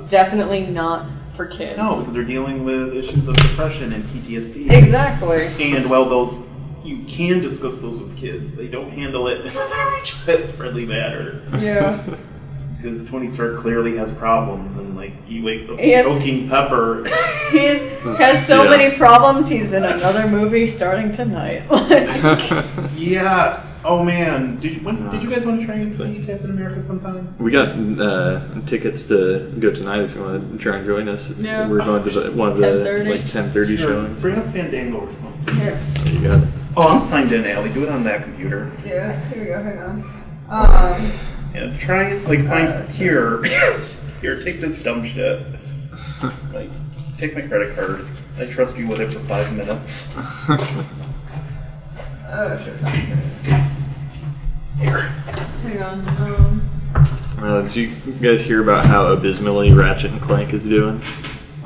definitely not for kids. No, because they're dealing with issues of depression and PTSD. Exactly. And while you can discuss those with kids, they don't handle it in a very child-friendly manner. Yeah. Because Tony Stark clearly has problems, and he wakes up choking Pepper. He has so many problems. He's in another movie starting tonight. Yes. Oh man, did you guys want to try and see Captain America sometime? We got tickets to go tonight if you want to try and join us. Yeah. We're going to one of the 10:30 showings. Bring up Fandango or something. Here. You got it. Oh, I'm signed in, Allie. Do it on that computer. Yeah. Here we go. Hang on. Yeah, try and find here. Here, take this dumb shit. Take my credit card. I trust you with it for 5 minutes. Sure. Here. Hang on. Did you guys hear about how abysmally Ratchet and Clank is doing?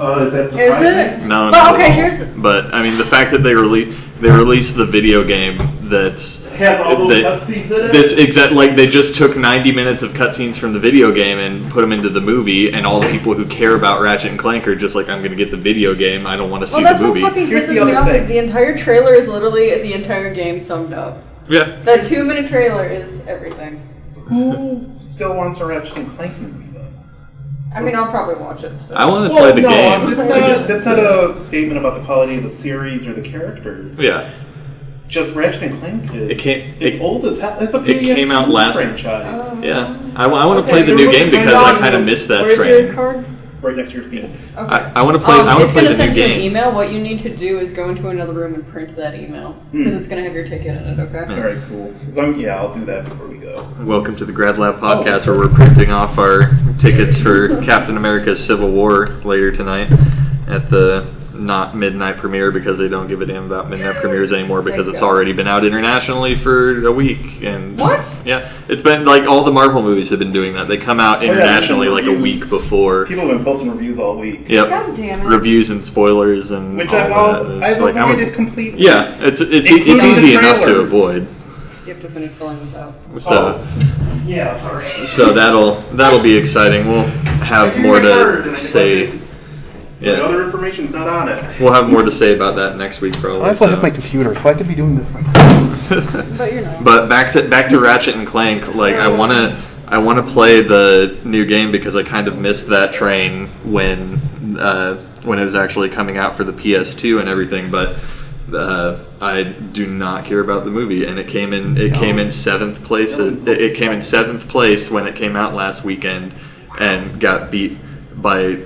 Is that surprising? Is it? No. Well, okay, But I mean, the fact that they released the video game has all those cutscenes in it. That's they just took 90 minutes of cutscenes from the video game and put them into the movie, and all the people who care about Ratchet and Clank are just I'm going to get the video game. I don't want to see the movie. Well, that's what fucking pisses me off. Is the entire trailer is literally the entire game summed up. Yeah. That 2-minute trailer is everything. Who still wants a Ratchet and Clank movie? I mean, I'll probably watch it still. I want to play the game. That's not a statement about the quality of the series or the characters. Yeah. Just Ratchet and Clank is. It's old as hell. It's a It came out last franchise. Yeah. I want to play the new game because I kind of missed that train. Where's your card? Right next to your feet. Okay. I want to play. I want to play the new game. It's going to send you an email. What you need to do is go into another room and print that email because it's going to have your ticket in it. Okay. All right. Cool. I'll do that before we go. Welcome to the Grad Lab Podcast, where we're printing off our tickets for Captain America's Civil War later tonight at the not midnight premiere because they don't give a damn about midnight premieres anymore because it's already been out internationally for a week. And what? Yeah, it's been all the Marvel movies have been doing that. They come out internationally a week before. People have been posting reviews all week. Yep. God damn it. Reviews and spoilers and which all I've avoided completely. Yeah, it's easy enough to avoid. You have to finish filling this out. So. Yeah, sorry. So that'll be exciting. We'll have more to say. Yeah. The other information's not on it. We'll have more to say about that next week, probably. I also have my computer, so I could be doing this myself. But you're not. But back to Ratchet and Clank. I wanna play the new game because I kind of missed that train when it was actually coming out for the PS2 and everything. But I do not care about the movie, and it came in 7th place. It came in 7th place when it came out last weekend, and got beat by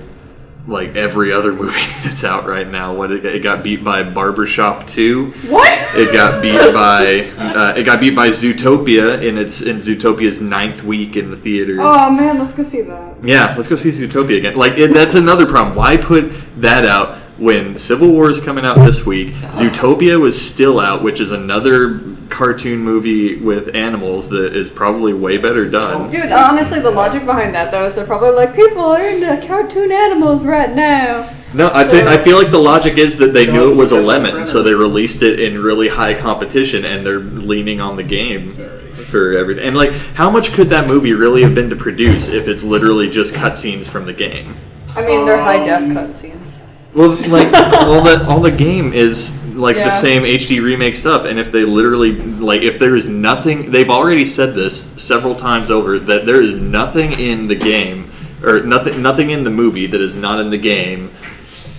every other movie that's out right now. It got beat by Barbershop 2. What? It got beat by Zootopia in Zootopia's 9th week in the theaters. Oh man, let's go see that. Yeah, let's go see Zootopia again. That's another problem. Why put that out when Civil War is coming out this week? Zootopia was still out, which is another cartoon movie with animals that is probably way better done. Dude, honestly, the logic behind that though is they're probably people are into cartoon animals right now. No, I feel like the logic is that they knew it was a lemon, so they released it in really high competition, and they're leaning on the game for everything. And how much could that movie really have been to produce if it's literally just cutscenes from the game? I mean, they're high def cutscenes. Well, all the game is the same HD remake stuff, and if they literally if there is nothing, they've already said this several times over that there is nothing in the game or nothing in the movie that is not in the game.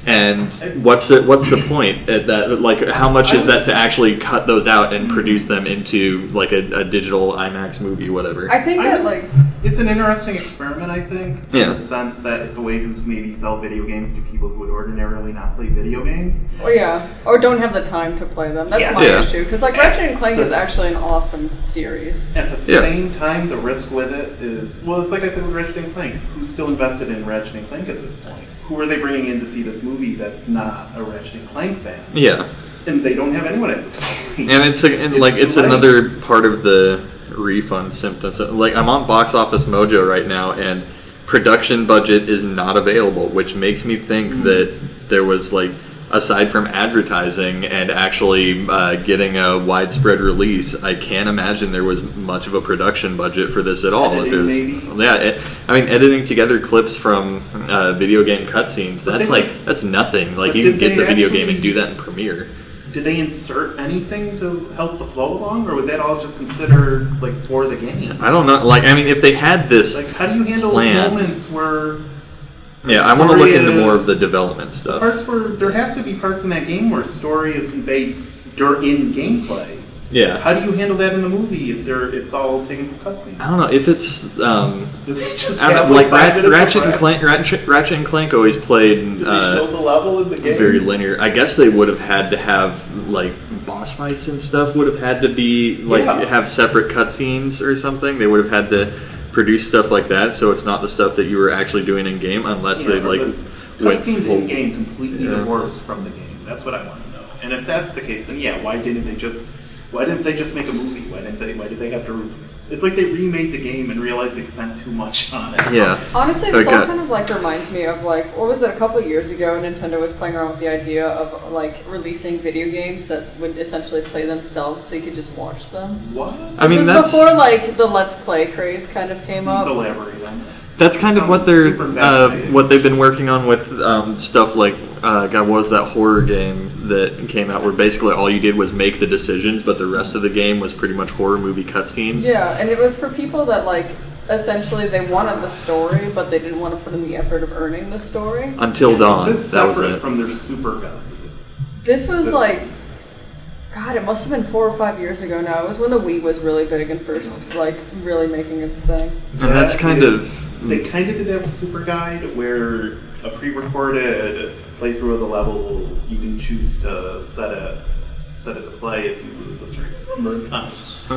And what's the point at that? How much is that to actually cut those out and produce them into a digital IMAX movie, whatever? I think it's an interesting experiment. I think in the sense that it's a way to maybe sell video games to people who would ordinarily not play video games. Or don't have the time to play them. That's my issue. Because Ratchet and Clank is actually an awesome series. At the same time, the risk with it is it's like I said with Ratchet and Clank. Who's still invested in Ratchet and Clank at this point? Who are they bringing in to see this movie that's not a Ratchet and Clank fan? Yeah. And they don't have anyone at this point. And it's another part of the refund symptoms. I'm on Box Office Mojo right now, and production budget is not available, which makes me think that there was a aside from advertising and actually getting a widespread release, I can't imagine there was much of a production budget for this at all. Editing, if it was, editing together clips from video game cutscenes, that's nothing. Like, you can get the video game and do that in Premiere. Did they insert anything to help the flow along, or was that all just considered like for the game? I don't know. Like, I mean, if they had this, like, how do you handle moments where? Yeah, I want to look into more of the development stuff. Parts where there have to be parts in that game where story is conveyed in gameplay. Yeah. How do you handle that in the movie if it's all taken from cutscenes? I don't know if it's like Ratchet and Clank always played Did they show the level in the game? very linear. I guess they would have had to have like boss fights and stuff would have had to be have separate cutscenes or something. They would have had to produce stuff like that, so it's not the stuff that you were actually doing in game, unless they cutscenes in game completely divorced from the game. That's what I want to know. And if that's the case, then why didn't they just make a movie? Why did they have to? It's like they remade the game and realized they spent too much on it. Yeah. Honestly, this all kind of like reminds me of like, what was it, a couple of years ago, Nintendo was playing around with the idea of like releasing video games that would essentially play themselves so you could just watch them. What? This was before like the Let's Play craze kind of came up. Please elaborate on this. That's kind of what they've been working on with stuff like what was that horror game that came out where basically all you did was make the decisions, but the rest of the game was pretty much horror movie cutscenes. Yeah, and it was for people that like essentially they wanted the story, but they didn't want to put in the effort of earning the story. Until Dawn. Is this separate from their Super Guide? This was like, God, it must have been 4 or 5 years ago now. It was when the Wii was really big and first like really making its thing. And that's kind of. They kind of did have a Super Guide where a pre-recorded playthrough of the level you can choose to set it to play if you lose a certain number of times.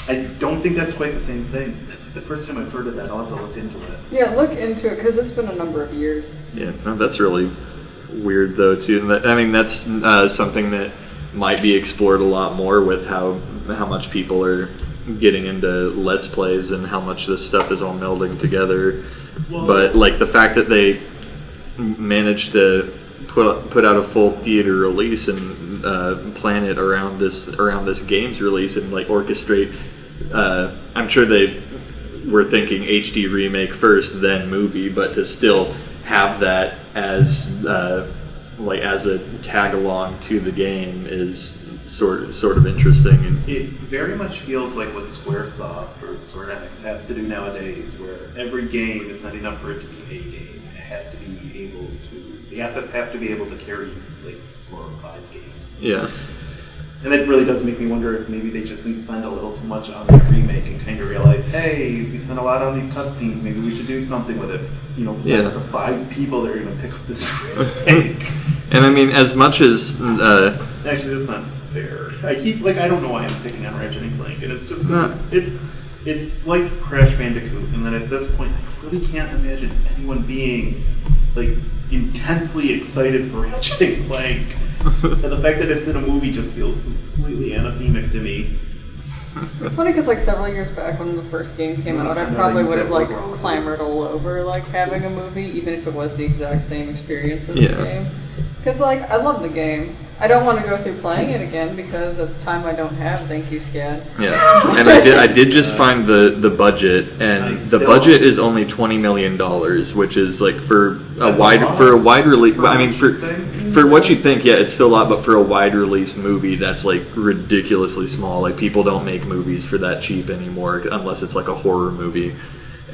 I don't think that's quite the same thing. That's like the first time I've heard of that. I'll have to look into it. Yeah, look into it because it's been a number of years. Yeah, no, that's really weird though too. And I mean, that's something that might be explored a lot more with how much people are getting into Let's Plays and how much this stuff is all melding together. Well, but like the fact that they managed to put out a full theater release and plan it around this game's release and like orchestrate. I'm sure they were thinking HD remake first, then movie, but to still have that as a tag along to the game is sort of interesting. And it very much feels like what Squaresoft or Square Enix has to do nowadays, where every game, it's not enough for it to be a game. It has to be able to, the assets have to be able to carry like 4 or 5 games. Yeah. And that really does make me wonder if maybe they just didn't spend a little too much on that remake and kind of realize, hey, we spent a lot on these cutscenes, maybe we should do something with it. Besides the 5 people that are going to pick up this remake. And I mean, as much as... Actually, that's not fair. I don't know why I'm picking on Ratchet and Clank, and it's just it's like Crash Bandicoot, and then at this point, I really can't imagine anyone being like intensely excited for Ratchet and Clank. And the fact that it's in a movie just feels completely anathemic to me. It's funny because like several years back when the first game came out, I probably would have like clamored all over like having a movie, even if it was the exact same experience as the game. Because like I love the game. I don't want to go through playing it again because it's time I don't have. Thank you, Scad. Yeah, and I did just find the budget, and the budget is only $20 million, which is like for a wide release. I mean, for what you think, yeah, it's still a lot, but for a wide release movie, that's like ridiculously small. Like people don't make movies for that cheap anymore, unless it's like a horror movie.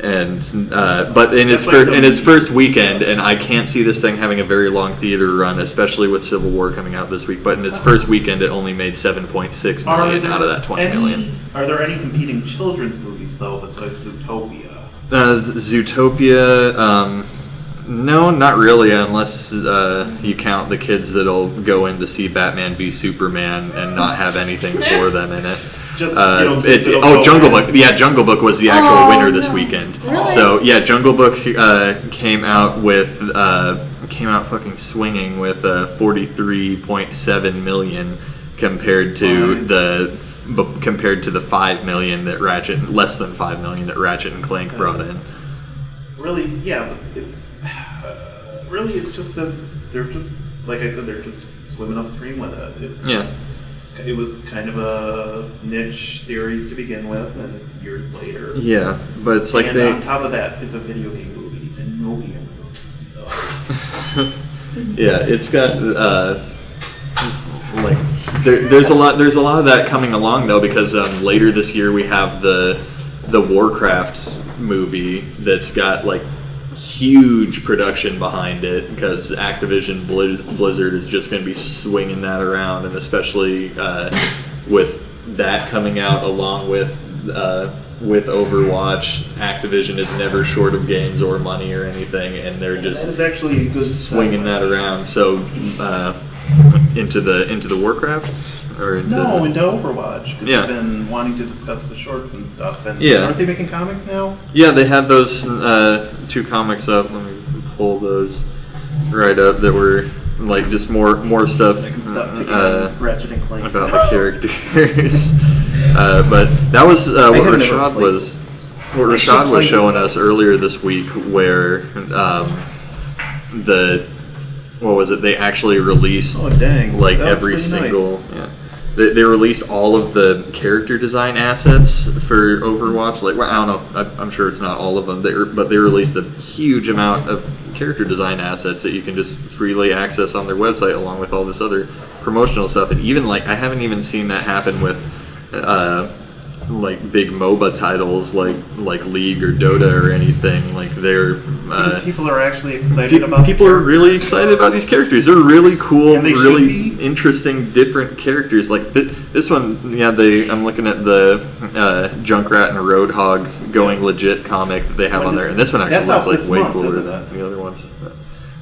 And but in its first weekend, and I can't see this thing having a very long theater run, especially with Civil War coming out this week. But in its first weekend, it only made $7.6 million out of that $20 million. Are there any competing children's movies though besides Zootopia? Zootopia, no, not really, unless you count the kids that'll go in to see Batman v Superman and not have anything for them in it. Jungle Book. Yeah, Jungle Book was the actual winner this weekend. Really? So yeah, Jungle Book came out fucking swinging with 43.7 million compared to the 5 million that less than 5 million that Ratchet and Clank brought in. Really, yeah, but it's just that they're just like I said, they're just swimming upstream with it. It was kind of a niche series to begin with, and it's years later. Yeah, but it's like and on top of that, it's a video game movie, and nobody ever goes to see those. Yeah, it's got like there's a lot of that coming along though, because later this year we have the Warcraft movie that's got like huge production behind it, because Activision Blizzard is just going to be swinging that around, and especially with that coming out along with Overwatch, Activision is never short of games or money or anything, and they're just actually good swinging that around. So into the Warcraft or into Overwatch. Because they've been wanting to discuss the shorts and stuff. And aren't they making comics now? Yeah, they had those 2 comics up. Let me pull those right up that were like just more stuff. I can stop picking on Ratchet and Clank about the characters. But that was what Rashad was showing us earlier this week, where they actually released like every single. Nice. Yeah. They released all of the character design assets for Overwatch. Like, well, I don't know. I'm sure it's not all of them. But they released a huge amount of character design assets that you can just freely access on their website, along with all this other promotional stuff. And even like, I haven't even seen that happen with like big MOBA titles like League or Dota or anything. Like because people are actually excited about. People are really excited about these characters. They're really cool, really interesting, different characters. Like this one, I'm looking at the Junkrat and Roadhog going legit comic that they have on there, and this one actually looks like way cooler than the other ones.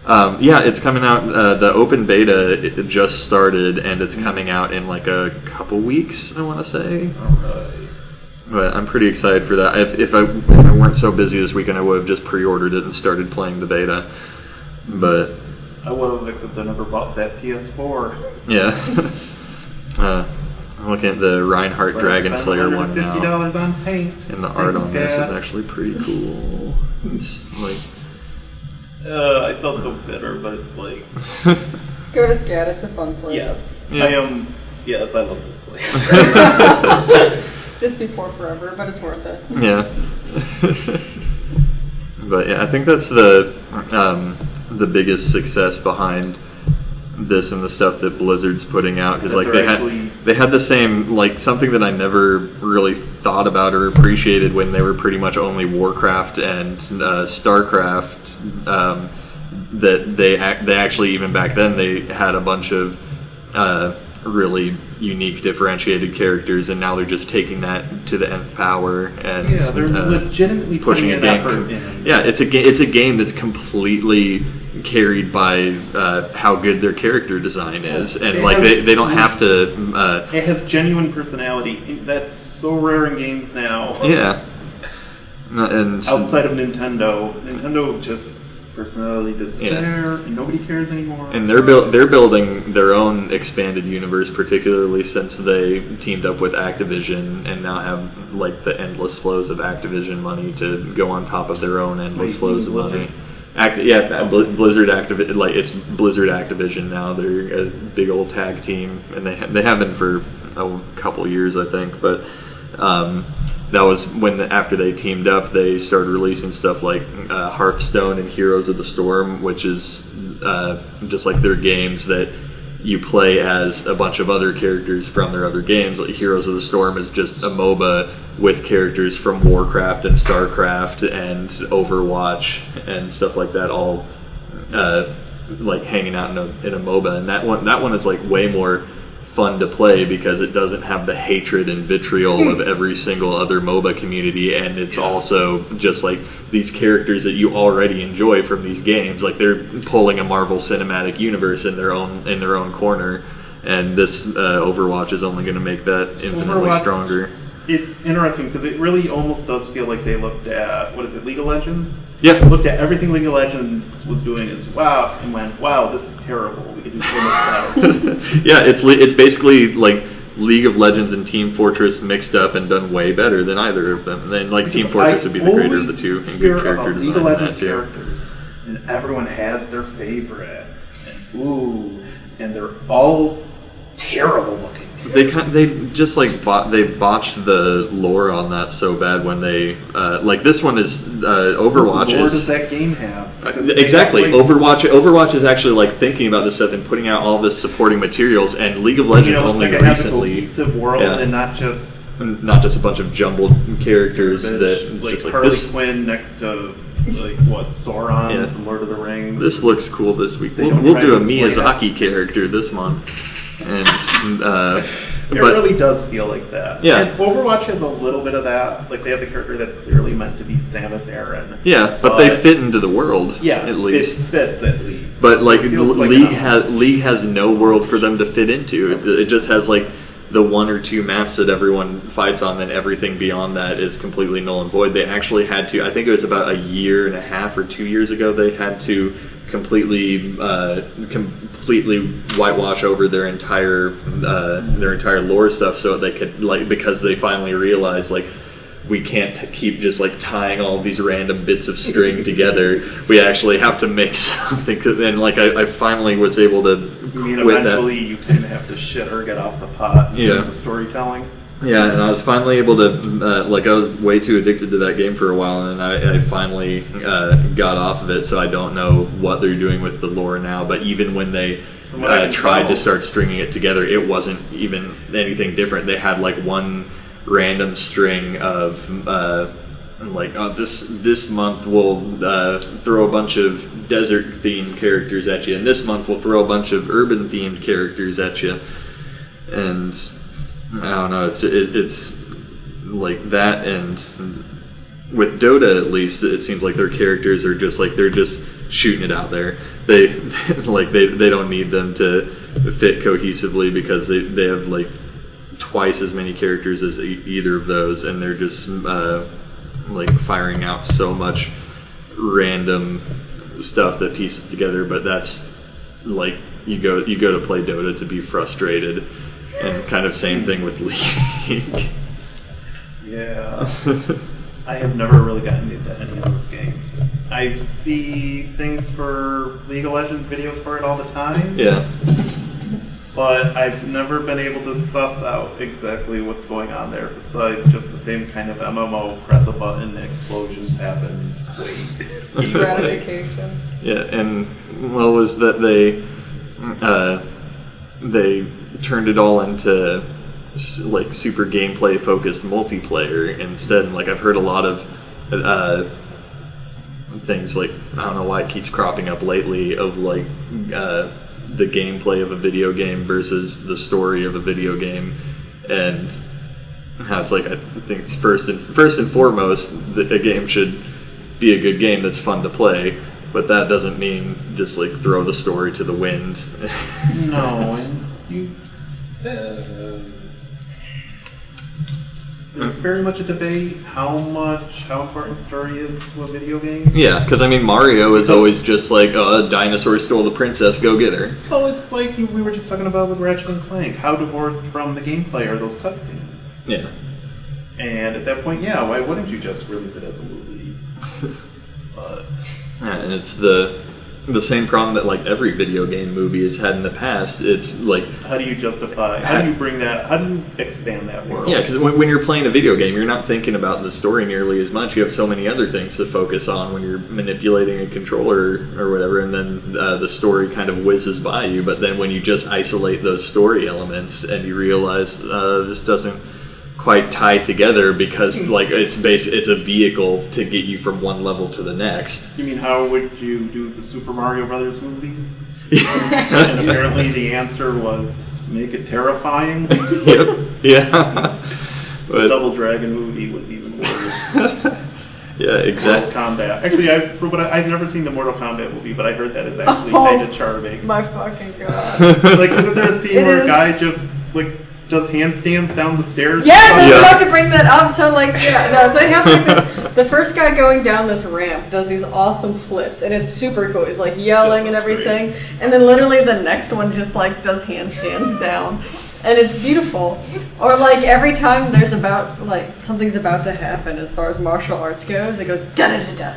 It's coming out. The open beta it just started, and it's coming out in like a couple weeks, I want to say. All right. But I'm pretty excited for that. If I weren't so busy this weekend, I would have just pre-ordered it and started playing the beta. But I would have, except I never bought that PS4. Yeah. I'm looking at the Reinhardt Dragon Slayer one now. $50 on paint. And the art on this is actually pretty cool. It's like. I sound so bitter, but it's like. Go to SCAD, it's a fun place. Yes. Yeah. Yes, I love this place. Just be poor forever, but it's worth it. Yeah. But yeah, I think that's the biggest success behind this and the stuff that Blizzard's putting out, because like they had the same, like, something that I never really thought about or appreciated when they were pretty much only Warcraft and StarCraft. That they actually, even back then, they had a bunch of really unique, differentiated characters, and now they're just taking that to the nth power. And they're legitimately pushing a game. Yeah, it's a game that's completely carried by how good their character design is, and like they don't have to. It has genuine personality. That's so rare in games now. Yeah, and outside of Nintendo just. Personality despair, and nobody cares anymore. And they're building their own expanded universe, particularly since they teamed up with Activision and now have like the endless flows of Activision money to go on top of their own endless flows of money. Blizzard Activision, like it's Blizzard Activision now. They're a big old tag team, and they have been for a couple years, I think, but. That was when after they teamed up, they started releasing stuff like Hearthstone and Heroes of the Storm, which is just like their games that you play as a bunch of other characters from their other games. Like Heroes of the Storm is just a MOBA with characters from Warcraft and StarCraft and Overwatch and stuff like that, all like hanging out in a MOBA. And that one is like way more fun to play because it doesn't have the hatred and vitriol of every single other MOBA community, and it's also just like these characters that you already enjoy from these games. Like they're pulling a Marvel Cinematic Universe in their own corner, and this Overwatch is only going to make that infinitely stronger. It's interesting because it really almost does feel like they looked at League of Legends. Yeah, looked at everything League of Legends was doing as wow, and went, wow, this is terrible. We could do so much better. Yeah, it's basically like League of Legends and Team Fortress mixed up and done way better than either of them. And then like because Team Fortress would be the greater of the two, and good character design. League of Legends characters, and everyone has their favorite. Ooh, and they're all terrible looking. They just like they botched the lore on that so bad when they like this one is Overwatch. What lore does that game have? Exactly. Overwatch is actually like thinking about this stuff and putting out all this supporting materials, and League of Legends only like recently. It has a cohesive world and not just a bunch of jumbled characters that like just like Harley this. Quinn next to like Sauron from Lord of the Rings. This looks cool this week. We'll do a Miyazaki character this month. And it really does feel like that. Yeah. And Overwatch has a little bit of that. Like they have the character that's clearly meant to be Samus Aran. Yeah, but they fit into the world. Yes, at least it fits at least. But like League has no world for them to fit into. It just has like the 1 or 2 maps that everyone fights on, then everything beyond that is completely null and void. They actually had to, I think it was about a year and a half or 2 years ago, they had to completely whitewash over their entire lore stuff so they could, like, because they finally realized, like, we can't keep just like tying all these random bits of string together. We actually have to make something. And like I finally was able to. You mean eventually you kind of have to shit or get off the pot in terms of storytelling? Yeah, and I was finally able to, like, I was way too addicted to that game for a while, and I finally got off of it, so I don't know what they're doing with the lore now, but even when they tried to start stringing it together, it wasn't even anything different. They had, like, one random string of, this month we'll throw a bunch of desert-themed characters at you, and this month we'll throw a bunch of urban-themed characters at you, and I don't know, it's like that, and with Dota at least, it seems like their characters are just like, they're just shooting it out there. They they don't need them to fit cohesively because they have like twice as many characters as either of those, and they're just like firing out so much random stuff that pieces together. But that's like you go to play Dota to be frustrated. And kind of same thing with League. Yeah. I have never really gotten into any of those games. I see things for League of Legends videos for it all the time. Yeah. But I've never been able to suss out exactly what's going on there besides just the same kind of MMO, press a button, explosions happen, wait. Gratification. Yeah, and what was that they turned it all into like super gameplay focused multiplayer instead. And like I've heard a lot of things like, I don't know why it keeps cropping up lately, of like the gameplay of a video game versus the story of a video game, and how it's like, I think it's first and foremost that a game should be a good game that's fun to play. But that doesn't mean just like throw the story to the wind. No, and it's very much a debate how important story is to a video game. Yeah, because I mean Mario is always just like, a dinosaur stole the princess, go get her. Well, it's like we were just talking about with Ratchet and Clank. How divorced from the gameplay are those cutscenes? Yeah. And at that point, yeah, why wouldn't you just release it as a movie? But yeah, and it's the same problem that like every video game movie has had in the past. It's like, how do you justify? How do you bring that? How do you expand that world? Yeah, because when you're playing a video game, you're not thinking about the story nearly as much. You have so many other things to focus on when you're manipulating a controller or whatever, and then the story kind of whizzes by you. But then when you just isolate those story elements and you realize this doesn't quite tie together because like it's a vehicle to get you from one level to the next. You mean, how would you do the Super Mario Brothers movie? And apparently the answer was make it terrifying. Yep. Yeah. The Double Dragon movie was even worse. Yeah, exactly. Mortal Kombat. Actually, I've never seen the Mortal Kombat movie, but I heard that is actually kind of charming. My fucking god! Like, isn't there a scene where a guy just like does handstands down the stairs? Yes, I was about to bring that up. So, like, yeah, no, they have like The first guy going down this ramp does these awesome flips, and it's super cool. He's like yelling and everything, and then literally the next one just like does handstands down, and it's beautiful. Or like every time there's about like something's about to happen as far as martial arts goes, it goes da da da da.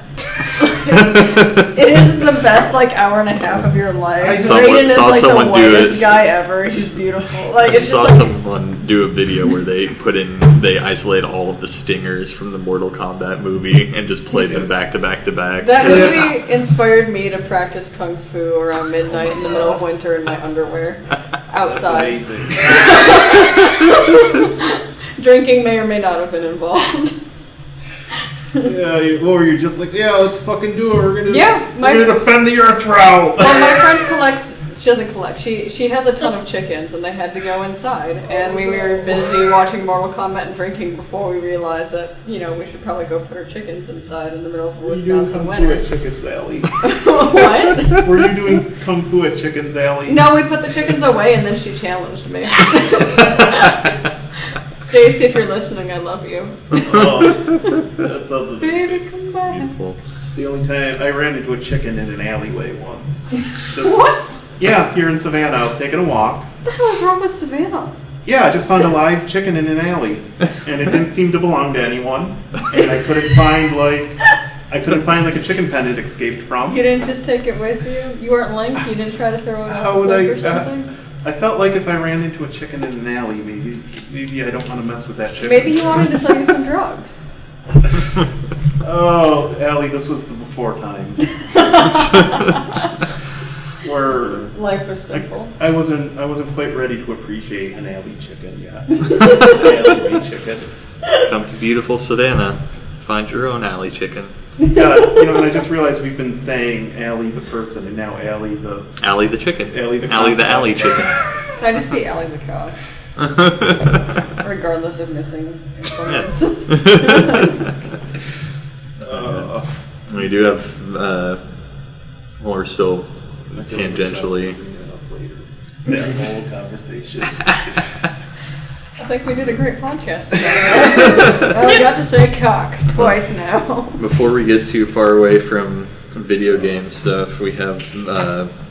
It is the best like hour and a half of your life. Raiden is like the whitest guy ever. He's beautiful. Like it's saw just like, someone do a video where they isolate all of the stingers from the Mortal Kombat movie and just played them back to back to back. That movie inspired me to practice kung fu around midnight in the middle of winter in my underwear outside. That's amazing. Drinking may or may not have been involved. Yeah, or you're just like, yeah, let's fucking do it. We're gonna defend the Earth route. Well, my friend collects. She doesn't collect. She has a ton of chickens, and they had to go inside. And we were busy watching Mortal Kombat and drinking before we realized that we should probably go put our chickens inside in the middle of Wisconsin winter. Were you doing Kung Fu at Chickens Alley? What? Were you doing Kung Fu at Chickens Alley? No, we put the chickens away, and then she challenged me. Stacy, if you're listening, I love you. Oh, that sounds amazing. Baby, come back. Beautiful. The only time I ran into a chicken in an alleyway once. What? Yeah, here in Savannah. I was taking a walk. What the hell is wrong with Savannah? Yeah, I just found a live chicken in an alley, and it didn't seem to belong to anyone. And I couldn't find like a chicken pen it escaped from. You didn't just take it with you? You weren't linked? You didn't try to throw it out How would I? or something? I felt like if I ran into a chicken in an alley, maybe I don't want to mess with that chicken. Maybe he wanted to sell you some drugs. Oh, Allie, this was the before times. Where Life was simple. I wasn't quite ready to appreciate an alley chicken yet. Alleyway chicken. Come to beautiful Savannah. Find your own alley chicken. Yeah, and I just realized we've been saying Allie the person, and now Allie the chicken. Allie the alley chicken. Can I just be Allie the cow? Regardless of missing implements. We do have more still tangentially. That whole conversation. I think we did a great podcast together. I got to say cock twice now. Before we get too far away from some video game stuff, we have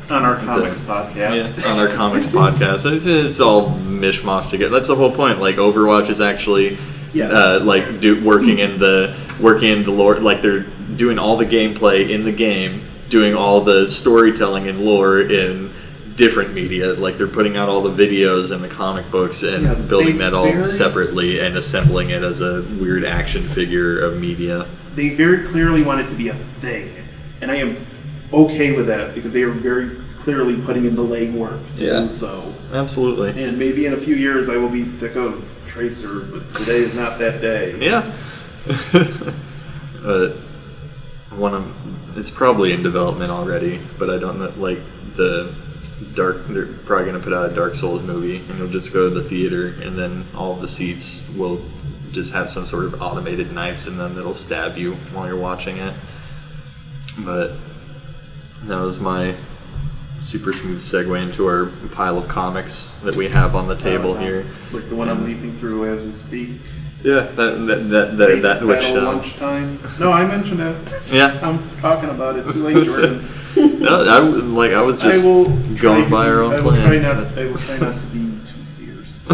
on our comics podcast. Yeah, on our comics podcast. It's all mishmash together. That's the whole point. Like Overwatch is actually working in the lore. Like they're doing all the gameplay in the game, doing all the storytelling and lore in different media. Like they're putting out all the videos and the comic books and building that all separately and assembling it as a weird action figure of media. They very clearly want it to be a thing, and I am okay with that because they are very clearly putting in the legwork to do so. Absolutely. And maybe in a few years I will be sick of Tracer, but today is not that day. Yeah. It's probably in development already, but I don't know. Like they're probably going to put out a Dark Souls movie, and you'll just go to the theater, and then all of the seats will just have some sort of automated knives in them that'll stab you while you're watching it. But that was my super smooth segue into our pile of comics that we have on the table here. Like the one I'm leafing through as we speak. Yeah, that which lunchtime. No, I mentioned it. Yeah, I'm talking about it. Too late, Jordan. No, I was just going by our own plan. I will try not to be too fierce.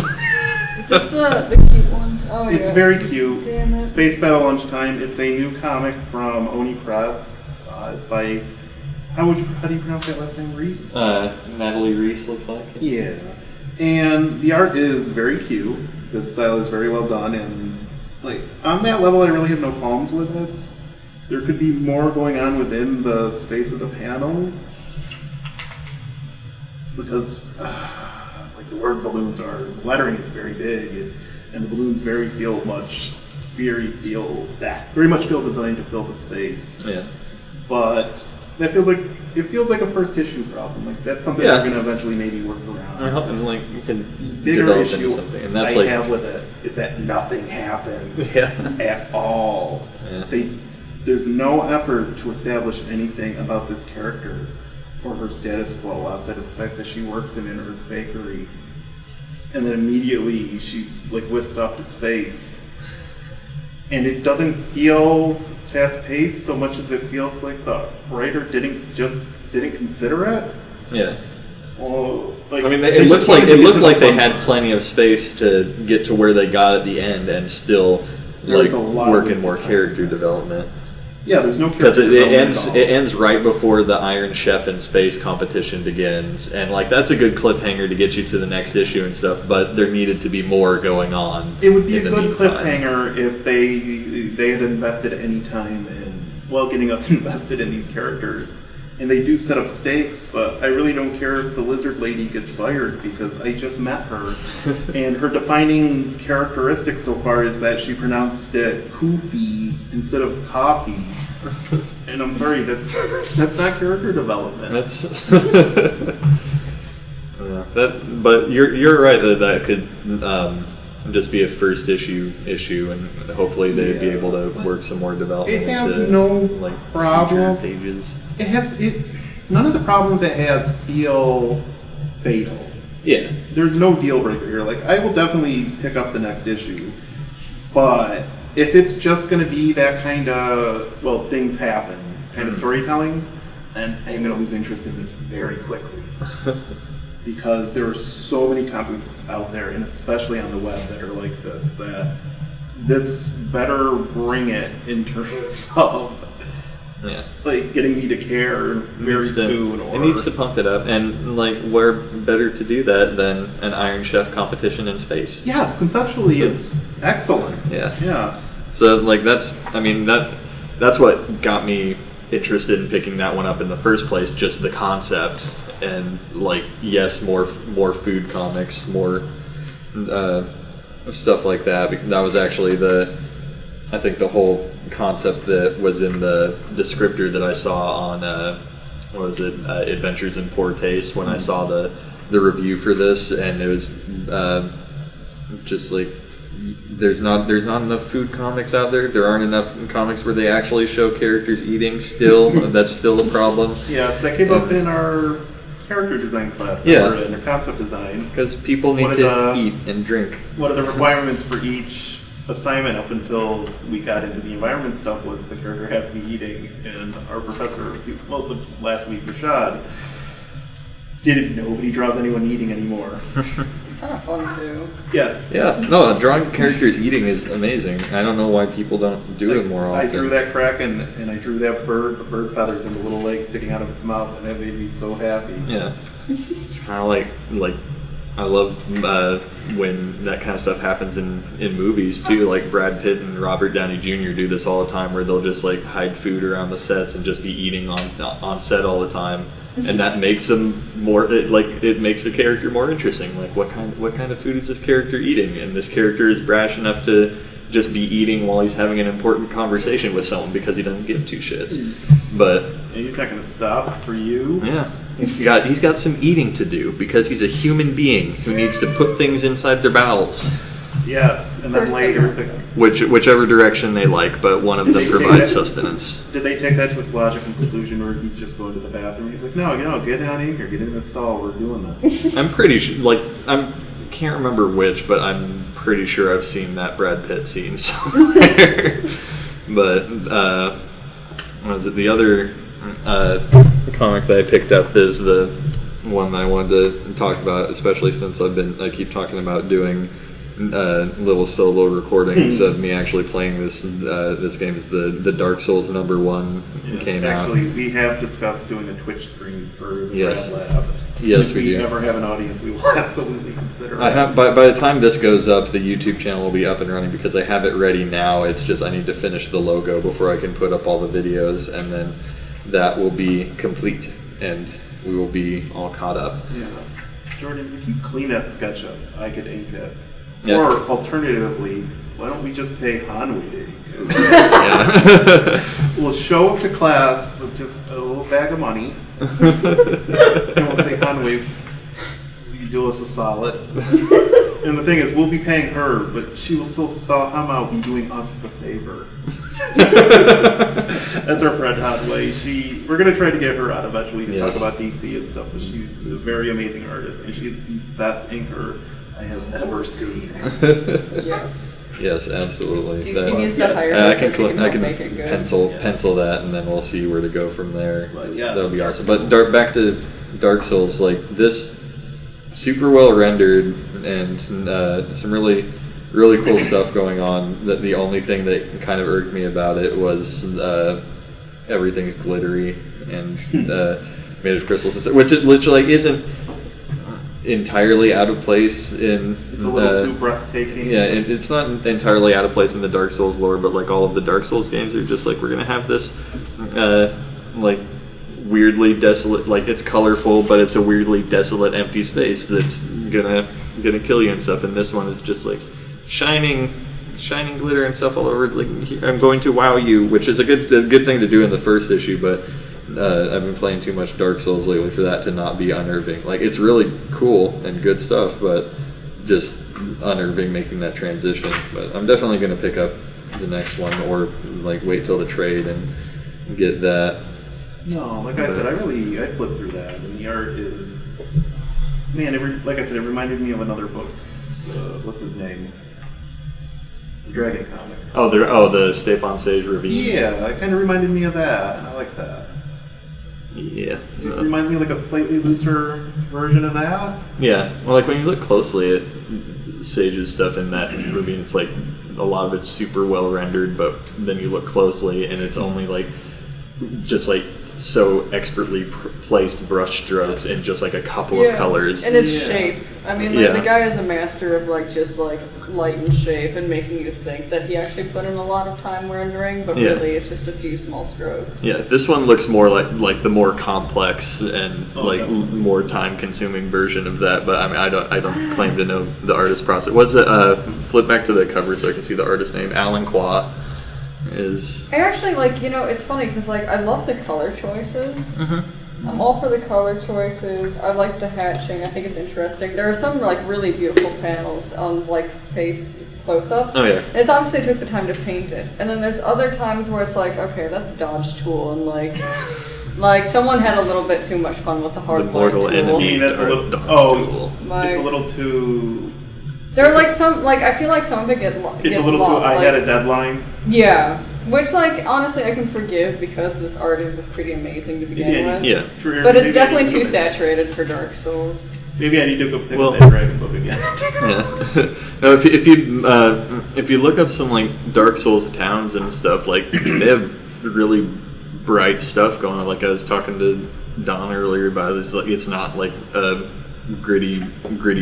Is this the cute one? Oh, it's yeah. very cute. Damn it. Space Battle Lunchtime. It's a new comic from Oni Press. It's by how do you pronounce that last name? Reese. Natalie Reese looks like. Yeah, and the art is very cute. The style is very well done, and like on that level, I really have no qualms with it. There could be more going on within the space of the panels because, like the word balloons are, the lettering is very big, and the balloons very much feel designed to fill the space. Yeah. But that feels like a first issue problem. Like that's something they're going to eventually maybe work around. And like you can bigger issue something, and that's I have with it is that nothing happens at all. Yeah. There's no effort to establish anything about this character or her status quo outside of the fact that she works in an Earth bakery, and then immediately she's like whisked off to space. and it doesn't feel fast-paced so much as it feels like the writer didn't consider it. Yeah. Like, I mean, it looked like they had plenty of space to get to where they got at the end and still work in more character development. Yeah, there's no character development. Because it ends right before the Iron Chef in Space competition begins, and that's a good cliffhanger to get you to the next issue and stuff. But there needed to be more going on. It would be a good cliffhanger if they had invested any time in getting us invested in these characters. And they do set up stakes, but I really don't care if the lizard lady gets fired because I just met her. And her defining characteristic so far is that she pronounced it koofy instead of coffee. And I'm sorry, that's not character development. But you're right that could just be a first issue, and hopefully they'd be able to work some more development. It has no problem. Pages. None of the problems it has feel fatal. Yeah. There's no deal breaker here. I will definitely pick up the next issue, but if it's just going to be that kind of things happen kind of storytelling, then I'm going to lose interest in this very quickly. Because there are so many comics out there, and especially on the web, that are like this, that this better bring it in terms of getting me to care very soon. It needs to pump it up, and where better to do that than an Iron Chef competition in space? Yes, conceptually it's excellent. Yeah. So that's what got me interested in picking that one up in the first place. Just the concept, and yes, more food comics, more stuff like that. That was actually I think the whole concept that was in the descriptor that I saw on Adventures in Poor Taste when I saw the review for this, and it was just there's not enough food comics out there. There aren't enough comics where they actually show characters eating. Still, that's still a problem. Yes, that came up in our character design class. In our concept design, because people need to eat and drink. One of the requirements for each assignment up until we got into the environment stuff was the character has to be eating, and our professor, the last week, Rashad, stated nobody draws anyone eating anymore. It's kind of fun too. Yes. Yeah. No, drawing characters eating is amazing. I don't know why people don't do it more often. I drew that kraken, and I drew that bird, the bird feathers and the little legs sticking out of its mouth, and that made me so happy. Yeah. It's kind of like I love when that kind of stuff happens in movies too. Like Brad Pitt and Robert Downey Jr. do this all the time, where they'll just hide food around the sets and just be eating on set all the time, and that makes them more it makes the character more interesting. What kind of food is this character eating? And this character is brash enough to just be eating while he's having an important conversation with someone because he doesn't give two shits. But he's not going to stop for you. Yeah. He's got some eating to do because he's a human being who needs to put things inside their bowels. Yes, and then later... Whichever direction they like, but one of them provides sustenance. Did they take that to its logical conclusion where he's just going to the bathroom? He's like, no, get down in here, get in the stall, we're doing this. I'm pretty sure, I can't remember which, but I'm pretty sure I've seen that Brad Pitt scene somewhere. But, what was it, the other... comic that I picked up is the one that I wanted to talk about, especially since I keep talking about doing little solo recordings of me actually playing this game. Is the Dark Souls #1 came out. Actually, we have discussed doing a Twitch stream for the Yes. Grad Lab. Yes, if we do. ever have an audience, we will absolutely consider I have by the time this goes up, the YouTube channel will be up and running because I have it ready now. It's just I need to finish the logo before I can put up all the videos, and then that will be complete, and we will be all caught up. Yeah. Jordan, if you clean that sketch up, I could ink it. Yeah. Or, alternatively, why don't we just pay Hanwei to ink it? Yeah. We'll show up to class with just a little bag of money, and we'll say, Hanwei, will you do us a solid? And the thing is, we'll be paying her, but she will still somehow be doing us the favor. That's our friend Hanwei. We're going to try to get her on eventually to talk about DC and stuff, but she's a very amazing artist, and she's the best inker I have ever seen. Yeah. Yes, absolutely. DC needs to hire I us can, so she I can make it good. pencil that, and then we'll see where to go from there. Yes, That would be awesome. But back to Dark Souls, like this, super well rendered and some really cool stuff going on. That the only thing that kind of irked me about it was everything's glittery and made of crystals, which it literally isn't entirely out of place in. It's a little too breathtaking. Yeah, it's not entirely out of place in the Dark Souls lore, but like all of the Dark Souls games are just like, we're gonna have this like weirdly desolate, like it's colorful, but it's a weirdly desolate, empty space that's gonna kill you and stuff. And this one is just like shining glitter and stuff all over. Like, I'm going to wow you, which is a good thing to do in the first issue, but I've been playing too much Dark Souls lately for that to not be unnerving. Like, it's really cool and good stuff, but just unnerving making that transition. But I'm definitely going to pick up the next one, or like wait till the trade and get that. No, like I said, I flipped through that, and the art is, man, like I said, it reminded me of another book. What's his name? The Dragon comic. The Stepan Sage Ravine. Yeah, it kind of reminded me of that, and I like that. Yeah. It reminds me of like a slightly looser version of that. Yeah. Well, like when you look closely at Sage's stuff in that ravine, it's like a lot of it's super well rendered, but then you look closely and it's only like just like so expertly placed brush strokes in just like a couple of colors. And its shape. I mean, like, the guy is a master of like just like light and shape and making you think that he actually put in a lot of time rendering, but really it's just a few small strokes. Yeah, this one looks more like the more complex and more time-consuming version of that. But I mean, I don't claim to know the artist process. What's it? Flip back to the cover so I can see the artist name. Alan Qua is. I actually it's funny because like I love the color choices. I'm all for the color choices. I like the hatching. I think it's interesting. There are some like really beautiful panels on like face close-ups. Oh yeah. And it's obviously took the time to paint it. And then there's other times where it's like, okay, that's a dodge tool, and like someone had a little bit too much fun with the hard mortal tool. enemy. That's a little tool. It's a little too. There's like some I feel like some of it gets lost. It's a little too. I had a deadline. Yeah. Which, like, honestly, I can forgive because this art is pretty amazing to begin with. Yeah. But it's definitely too saturated for Dark Souls. Maybe I need to go pick up that Dragon book again. No, if you look up some like Dark Souls towns and stuff, like they have really bright stuff going on. Like I was talking to Don earlier about this. Like it's not like a gritty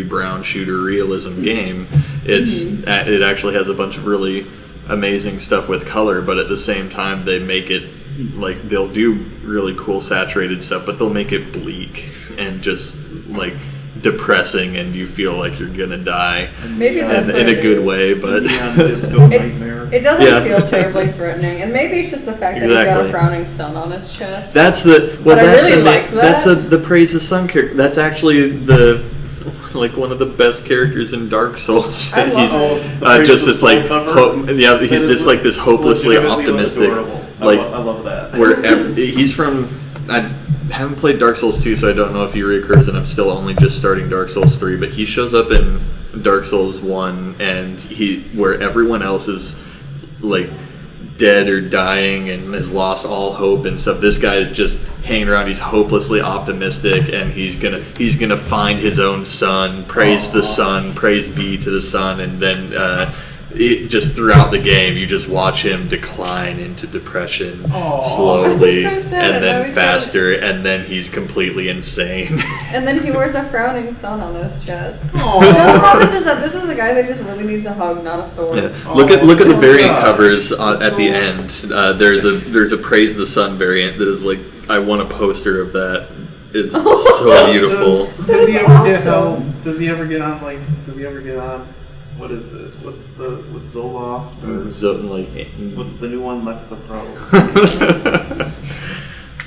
brown shooter realism game. It actually has a bunch of really amazing stuff with color, but at the same time they make it like they'll do really cool saturated stuff, but they'll make it bleak and just like depressing, and you feel like you're gonna die. Maybe that's in a good way, but it doesn't feel terribly threatening, and maybe it's just the fact that he's got a frowning sun on his chest. That's the that's the praise the sun character. That's actually the like one of the best characters in Dark Souls. I love just this like he's just like this hopelessly optimistic. Like I love that. Wherever he's from, I haven't played Dark Souls 2, so I don't know if he reoccurs, and I'm still only just starting Dark Souls 3. But he shows up in Dark Souls 1, and where everyone else is like dead or dying and has lost all hope and stuff. This guy is just hanging around. He's hopelessly optimistic, and he's gonna find his own sun. Praise the sun. Praise be to the sun. And then just throughout the game, you just watch him decline into depression slowly, so and then faster, and then he's completely insane. And then he wears a frowning sun on his chest. This is a guy that just really needs a hug, not a sword. Yeah. Look at the variant covers at the end. There's a praise the sun variant that is like, I want a poster of that. It's so beautiful. Does he ever get on? What is it? What's Zoloft? What's the new one? Lexapro.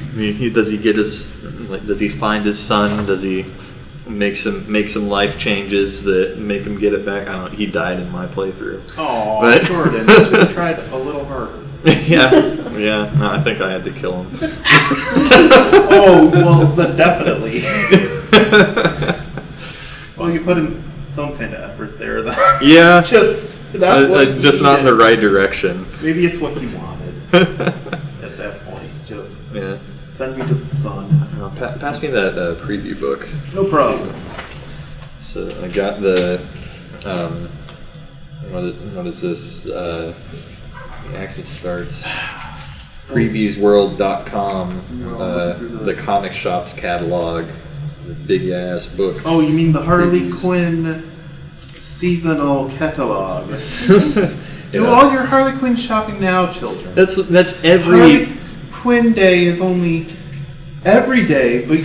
I mean, does he find his son? Does he make some life changes that make him get it back? I don't know. He died in my playthrough. Oh, Jordan, you should have tried a little harder. Yeah. No, I think I had to kill him. Oh, well, then definitely. Well, you put in some kind of effort there, though. Yeah. Just just not in the right direction. Maybe it's what he wanted at that point. Just send me to the sun. Pass me that preview book. No problem. So I got the what is this? It actually starts previewsworld.com, the comic shop's catalog, the big ass book. Oh, you mean the Harley Quinn seasonal catalog? Do all your Harley Quinn shopping now, children. That's every Harley Quinn Day is only every day, but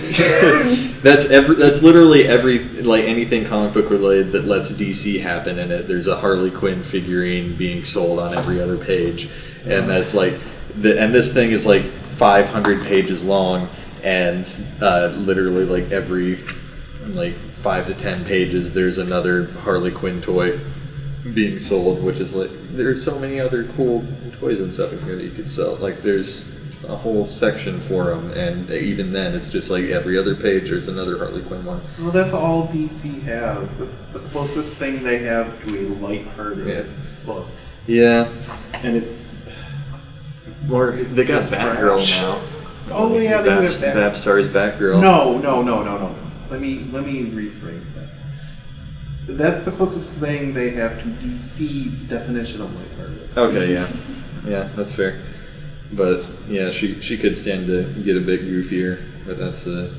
that's literally every anything comic book related that lets DC happen in it. There's a Harley Quinn figurine being sold on every other page, and that's and this thing is 500 pages long, and literally every 5 to 10 pages there's another Harley Quinn toy being sold, which is there's so many other cool toys and stuff in here that you could sell. There's a whole section for them, and even then it's just every other page there's another Harley Quinn one. Well, that's all DC has. That's the closest thing they have to a lighthearted book. Yeah. And it's they got Batgirl now. Oh yeah, they have Babstar's Batgirl. No. Let me rephrase that. That's the closest thing they have to DC's definition of lighthearted. Okay, yeah, that's fair. But yeah, she could stand to get a bit goofier, but that's her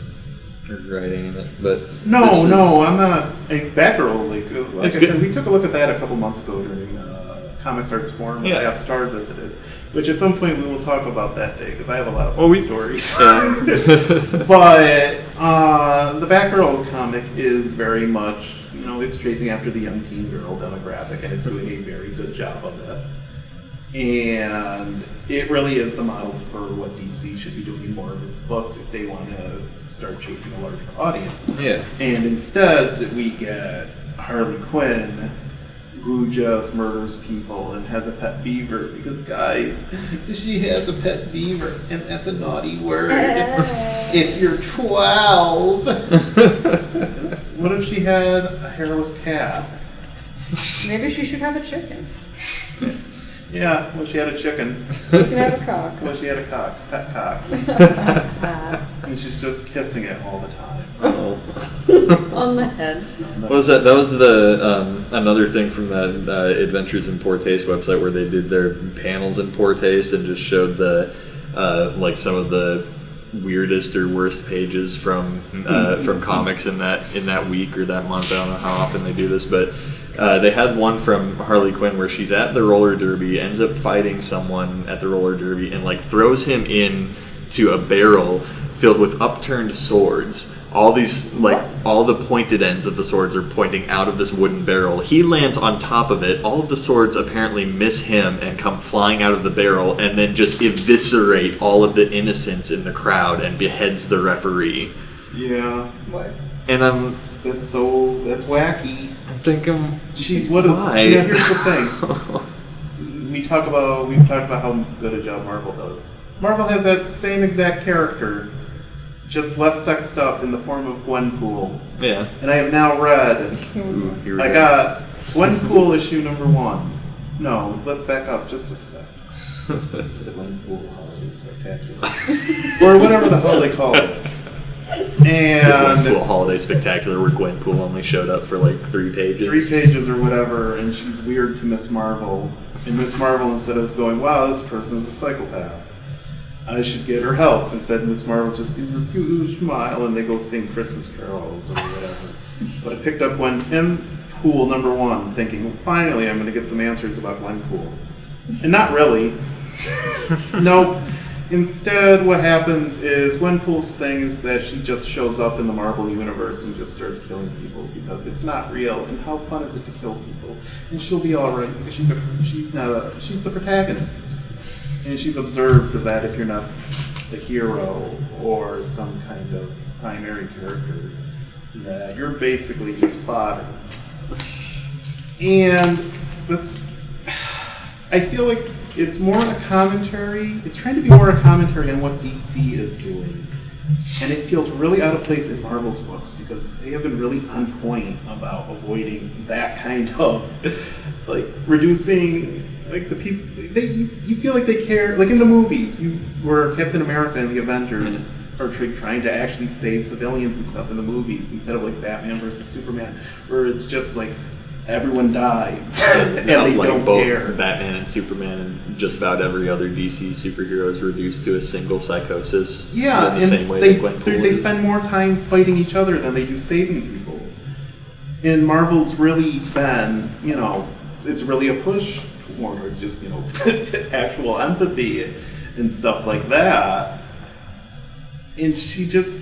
writing in it. But no, I'm not a Batgirl. Like I said, we took a look at that a couple months ago during Comics Arts Forum. That Star visited, which at some point we will talk about that day because I have a lot of fun stories. Yeah. But the Batgirl comic is very much, it's chasing after the young teen girl demographic, and it's doing a very good job of that. And it really is the model for what DC should be doing in more of its books if they want to start chasing a larger audience. Yeah. And instead, we get Harley Quinn, who just murders people and has a pet beaver. Because, guys, she has a pet beaver, and that's a naughty word. If you're 12. What if she had a hairless cat? Maybe she should have a chicken. Yeah, well, she had a chicken. She can have a cock. Well, she had a pet cock. And she's just kissing it all the time. Oh. On the head. What was that? That was the another thing from that Adventures in Poor Taste website where they did their panels in poor taste and just showed the some of the weirdest or worst pages from comics in that week or that month. I don't know how often they do this, but they had one from Harley Quinn where she's at the roller derby, ends up fighting someone at the roller derby, and throws him into a barrel filled with upturned swords. All these, all the pointed ends of the swords are pointing out of this wooden barrel. He lands on top of it. All of the swords apparently miss him and come flying out of the barrel, and then just eviscerate all of the innocents in the crowd and beheads the referee. Yeah. What? And that's wacky. I'm thinking, why? Yeah, here's the thing. We've talked about how good a job Marvel does. Marvel has that same exact character, just less sexed up in the form of Gwenpool. Yeah. And I have now read. I got Gwenpool issue number 1. No, let's back up just a step. The Gwenpool Holiday Spectacular, or whatever the hell they call it. And the Gwenpool Holiday Spectacular, where Gwenpool only showed up for 3 pages. 3 pages or whatever, and she's weird to Miss Marvel. And Miss Marvel, instead of going, "Wow, this person's a psychopath, I should get her help," instead Miss Marvel just gives her a huge smile and they go sing Christmas carols or whatever. But I picked up Gwenpool number 1 thinking, well, finally I'm going to get some answers about Gwenpool. And not really. Nope. Instead, what happens is Gwenpool's thing is that she just shows up in the Marvel universe and just starts killing people because it's not real. And how fun is it to kill people? And she'll be all right because she's the protagonist. And she's observed that if you're not the hero or some kind of primary character, that you're basically just fodder. And I feel it's more a commentary. It's trying to be more a commentary on what DC is doing And it feels really out of place in Marvel's books because they have been really on point about avoiding that kind of, like, reducing, like, the people. You feel like they care, like in the movies, where Captain America and the Avengers are trying to actually save civilians and stuff in the movies instead of like Batman versus Superman, where it's just like everyone dies and they like don't both care. Batman and Superman and just about every other DC superhero is reduced to a single psychosis. Yeah, in the same way that Gwenpool they is. spend more time fighting each other than they do saving people. And Marvel's really been, it's really a push towards just, actual empathy and stuff like that. And she just,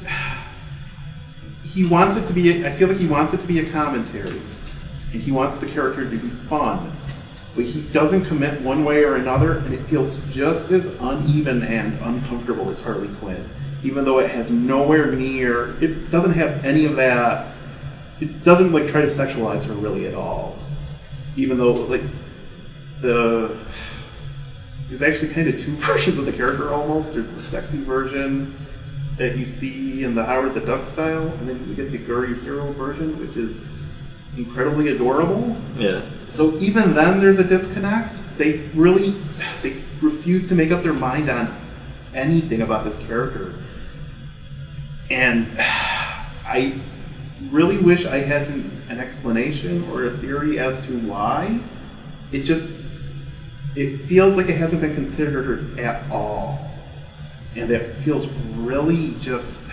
he wants it to be, I feel like he wants it to be a commentary. And he wants the character to be fun. But he doesn't commit one way or another, and it feels just as uneven and uncomfortable as Harley Quinn. Even though it has nowhere near, it doesn't have any of that, it doesn't like try to sexualize her really at all. Even though, like, there's actually kind of two versions of the character almost. There's the sexy version that you see in the Howard the Duck style, and then you get the Guri Hero version, which is incredibly adorable. Yeah. So even then there's a disconnect. They refuse to make up their mind on anything about this character. And I really wish I had an explanation or a theory as to why. It feels like it hasn't been considered at all. And it feels really just...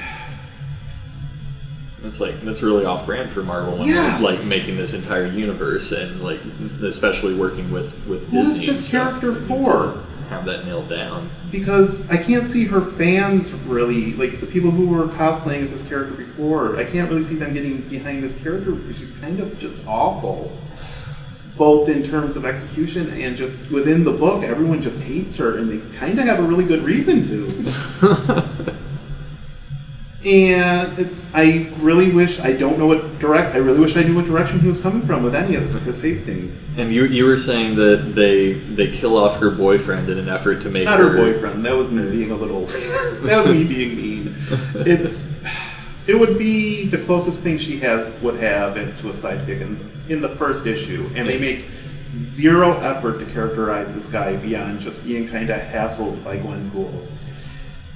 That's really off-brand for Marvel when Yes. they're like making this entire universe and like especially working with Disney. Who is this character for? Have that nailed down. Because I can't see her fans really, like the people who were cosplaying as this character before, I can't really see them getting behind this character, which is kind of just awful. Both in terms of execution and just within the book, everyone just hates her, and they kind of have a really good reason to. And I really wish I knew what direction he was coming from with any of this, or Chris Hastings. And you were saying that they kill off her boyfriend in an effort to make Not her boyfriend. That was me being a little. That was me being mean. It would be the closest thing she would have to a sidekick in the first issue, and they make zero effort to characterize this guy beyond just being kind of hassled by Gwenpool.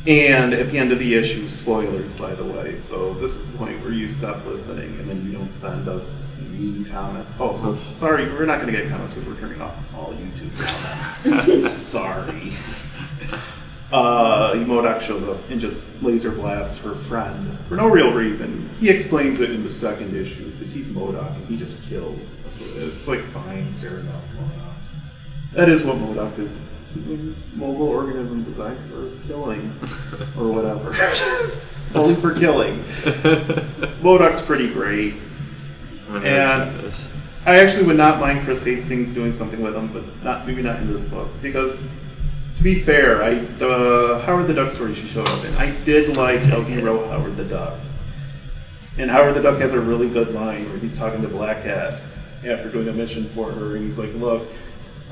And at the end of the issue, spoilers, by the way, so this is the point where you stop listening and then you don't send us mean comments. Oh, so sorry, we're not going to get comments because we're turning off all YouTube comments. Sorry. MODOK shows up and just laser blasts her friend for no real reason. He explains it in the second issue because he's MODOK and he just kills. So it's like, fine, fair enough, MODOK. That is what MODOK is. Mobile organism designed for killing, or whatever. Only for killing. MODOK's pretty great. And I actually would not mind Chris Hastings doing something with him, but maybe not in this book. Because, to be fair, the Howard the Duck story she showed up in, I did like how he wrote Howard the Duck. And Howard the Duck has a really good line where he's talking to Black Cat after doing a mission for her, and he's like, look,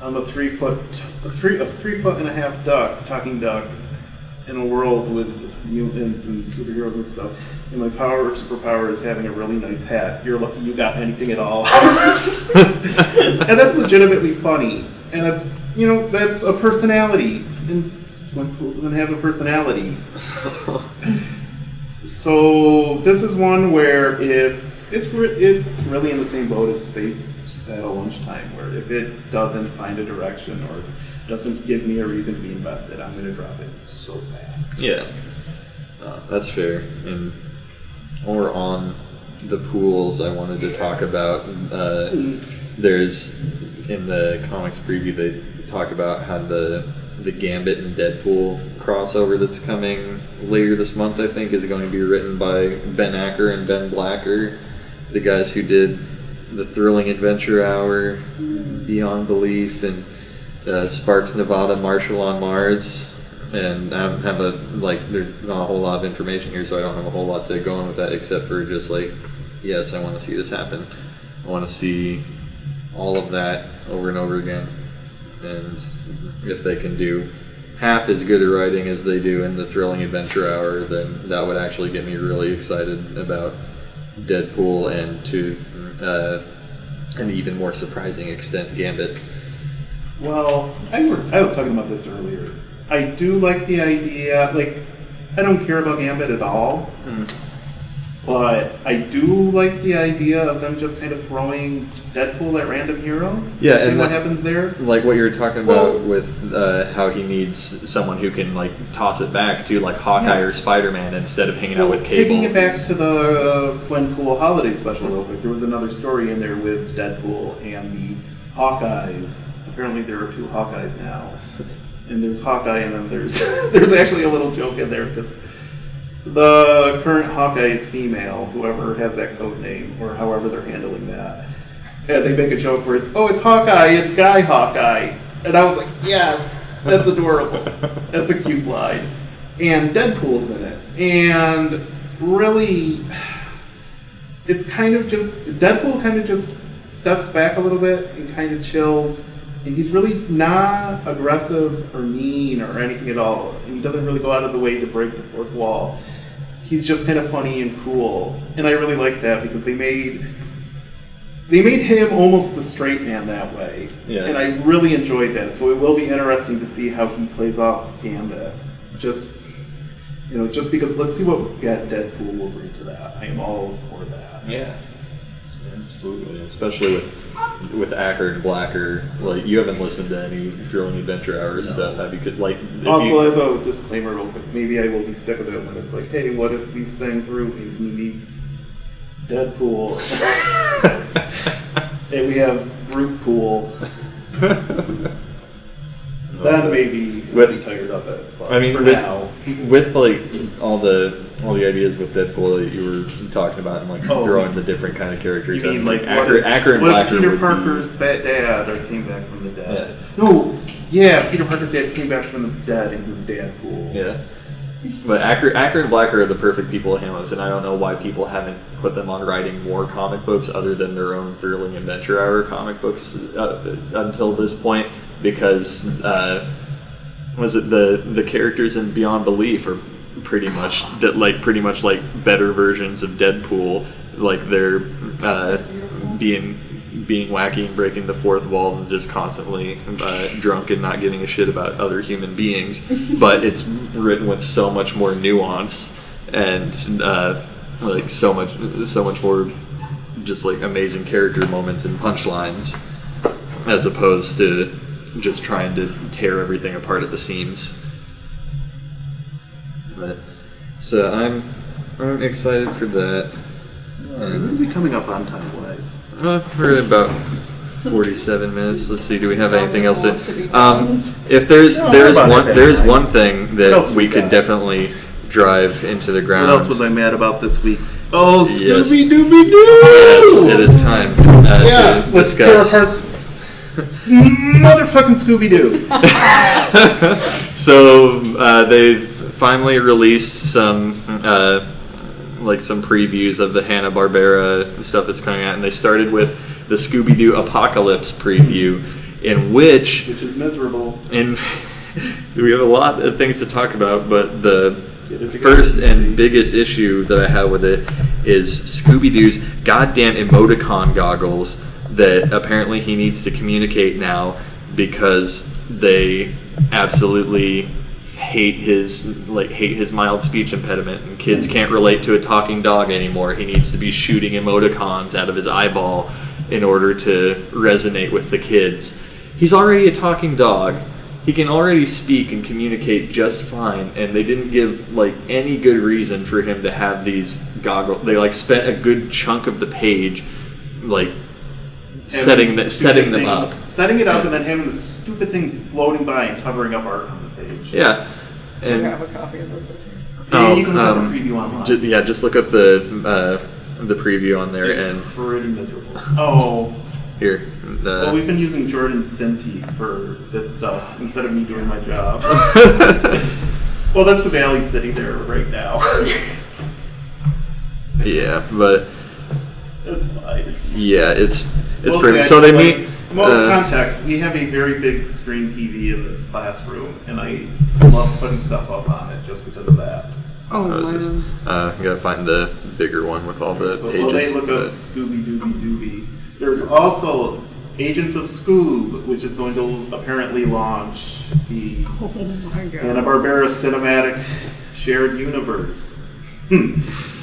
I'm a 3 foot and a half duck, talking duck, in a world with mutants and superheroes and stuff. And my superpower is having a really nice hat. You're lucky you got anything at all. And that's legitimately funny. And that's a personality. And Gwenpool doesn't have a personality. So this is one where if it's really in the same boat as Space Battle Lunchtime, where if it doesn't find a direction or doesn't give me a reason to be invested, I'm going to drop it so fast. Yeah, that's fair. And while we're on the pools, I wanted to talk about, there's, in the comics preview, they talk about how the Gambit and Deadpool crossover that's coming later this month, I think, is going to be written by Ben Acker and Ben Blacker, the guys who did The Thrilling Adventure Hour, Beyond Belief, and Sparks Nevada, Marshall on Mars. And I don't have there's not a whole lot of information here, so I don't have a whole lot to go on with that, except for just yes, I want to see this happen. I want to see all of that over and over again. And if they can do half as good a writing as they do in the Thrilling Adventure Hour, then that would actually get me really excited about Deadpool, and to an even more surprising extent, Gambit. Well, I was talking about this earlier. I do like the idea, like, I don't care about Gambit at all, but I do like the idea of them just kind of throwing Deadpool at random heroes. Yeah, and see what happens there. Like what you were talking about with how he needs someone who can like toss it back to like Hawkeye or Spider-Man instead of hanging out with Cable. Taking it back to the Gwenpool holiday special real quick, there was another story in there with Deadpool and the Hawkeyes. Apparently there are 2 Hawkeyes now. And there's Hawkeye, and then there's actually a little joke in there because the current Hawkeye is female, whoever has that code name, or however they're handling that. And they make a joke where it's Hawkeye and Guy Hawkeye. And I was like, yes, that's adorable. That's a cute line. And Deadpool's in it. And really, it's kind of just, Deadpool kind of just steps back a little bit and kind of chills. And he's really not aggressive or mean or anything at all. And he doesn't really go out of the way to break the fourth wall. He's just kind of funny and cool. And I really like that because they made him almost the straight man that way. Yeah. And I really enjoyed that. So it will be interesting to see how he plays off Gambit. Just because let's see what Deadpool will bring to that. I am all for that. Yeah. Absolutely. Especially with Acker and Blacker, like you haven't listened to any Thrilling Adventure Hour stuff, have you? As a disclaimer, real quick, maybe I will be sick of it when it's like, hey, what if we send Groot and he meets Deadpool, and we have Groot Pool? Then maybe I'll be tired of it. But now, with like all the ideas with Deadpool that you were talking about, and like throwing the different kind of characters. You mean like Acker and Blacker? Peter Parker's dad came back from the dead. Yeah. No, yeah, Peter Parker's dad came back from the dead, and he was Deadpool. Yeah. But Acker and Blacker are the perfect people to handle this, and I don't know why people haven't put them on writing more comic books other than their own Thrilling Adventure Hour comic books until this point, because was it the characters in Beyond Belief are pretty much like better versions of Deadpool, like they're being wacky and breaking the fourth wall and just constantly drunk and not giving a shit about other human beings, but it's written with so much more nuance and like so much more just like amazing character moments and punchlines, as opposed to just trying to tear everything apart at the seams. But so I'm excited for that. We're going to be coming up on time-wise. We're at about 47 minutes. Let's see. Do we have anything else? If there's one thing that we could definitely drive into the ground. What else was I mad about this week's? Oh, yes. Scooby-Dooby-Doo! Yes, it is time to let's discuss. tear apart motherfucking Scooby-Doo. So they've finally released some previews of the Hanna-Barbera stuff that's coming out, and they started with the Scooby-Doo Apocalypse preview, which is miserable. And we have a lot of things to talk about, but the first and biggest issue that I have with it is Scooby-Doo's goddamn emoticon goggles that apparently he needs to communicate now because they absolutely hate his mild speech impediment, and kids can't relate to a talking dog anymore. He needs to be shooting emoticons out of his eyeball in order to resonate with the kids. He's already a talking dog. He can already speak and communicate just fine, and they didn't give any good reason for him to have these goggles. They spent a good chunk of the page setting them up. Setting it up and then having the stupid things floating by and covering up art on the page. Yeah. Do you have a copy of this with you? Yeah, you can look up a preview online. Just look up the preview on there. It's pretty miserable. Oh. Here. Well, we've been using Jordan's Cinti for this stuff instead of me doing my job. Well, that's because Allie's sitting there right now. Yeah, but that's fine. Yeah, it's pretty. So they Most context, we have a very big screen TV in this classroom, and I love putting stuff up on it just because of that. Oh, you gotta find the bigger one with all the pages. Well, they look up Scooby Dooby Dooby. There's also Agents of Scoob, which is going to apparently launch the Hanna-Barbera cinematic shared universe.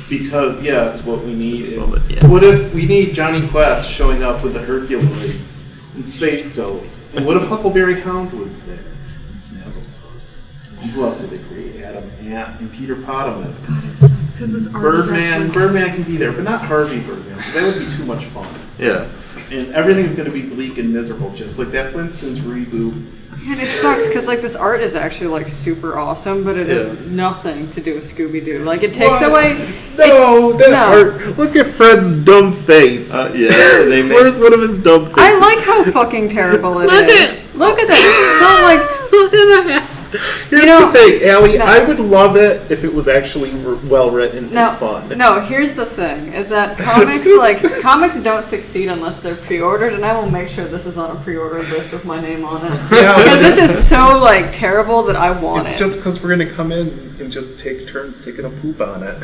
Because, yes, what we need is... What if we need Johnny Quest showing up with the Herculoids and Space Ghost? And what if Huckleberry Hound was there? And Snagglepuss? And who else did they create? Adam Ant and Peter Potamus. God, it sucks because this art Birdman. is Birdman can be there, but not Harvey Birdman, because that would be too much fun. Yeah. And everything is going to be bleak and miserable, just like that Flintstones reboot. And it sucks because like this art is actually like super awesome, but it has nothing to do with Scooby Doo. Like it takes away. Art. Look at Fred's dumb face. Where's one of his dumb faces? I like how fucking terrible it is. Look at that. It's not like. Look at that. Here's the thing, Allie. I would love it if it was actually well written and fun. No, here's the thing: is that comics don't succeed unless they're pre-ordered, and I will make sure this is on a pre-order list with my name on it. Because this is so like terrible that I want it. It's just because we're gonna come in and just take turns taking a poop on it.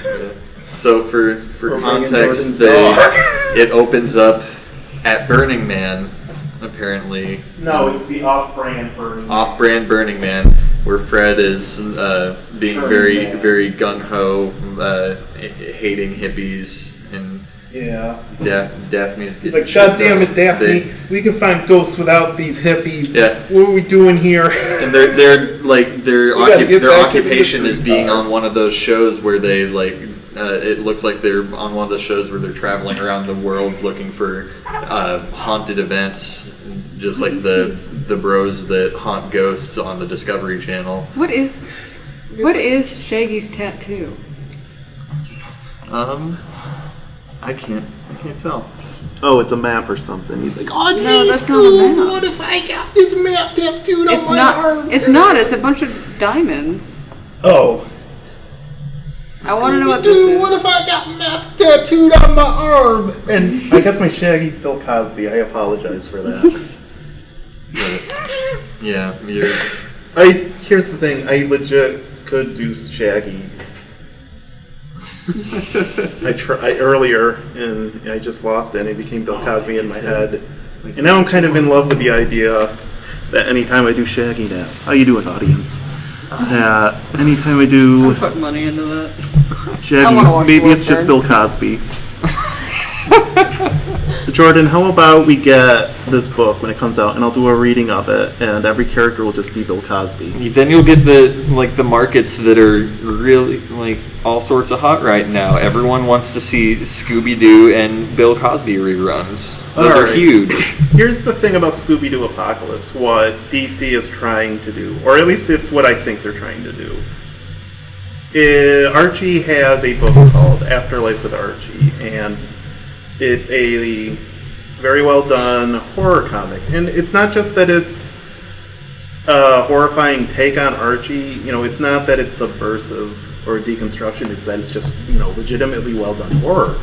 So for context, it opens up at Burning Man. Apparently, no, it's the off-brand Burning Man, where Fred is being very gung ho, hating hippies, and Daphne's. He's like, God damn it, Daphne! We can find ghosts without these hippies. Yeah. What are we doing here? And their occupation is being on one of those shows where they like. It looks like they're on one of the shows where they're traveling around the world looking for haunted events, just like the bros that haunt ghosts on the Discovery Channel. What is Shaggy's tattoo? I can't tell. Oh, it's a map or something. He's like, oh, no, that's not a map. What if I got this map tattooed on my arm? It's not. It's a bunch of diamonds. Oh. I want to know what this is. What if I got math tattooed on my arm? And I guess my Shaggy's Bill Cosby. I apologize for that. Yeah, here's the thing. I legit could do Shaggy. I tried earlier, and I just lost it, and it became Bill Cosby in my head. And now I'm kind of in love with the idea that anytime I do Shaggy now, how you doing, audience? That anytime I do... I'll put money into that. Shaggy, maybe it's just Bill Cosby. Jordan, how about we get this book when it comes out, and I'll do a reading of it, and every character will just be Bill Cosby. Then you'll get the markets that are really like all sorts of hot right now. Everyone wants to see Scooby-Doo and Bill Cosby reruns. Those are huge. Here's the thing about Scooby-Doo Apocalypse, what DC is trying to do, or at least it's what I think they're trying to do. Archie has a book called Afterlife with Archie, and it's a very well done horror comic. And it's not just that it's a horrifying take on Archie, it's not that it's subversive or deconstruction, it's that it's just, legitimately well done horror.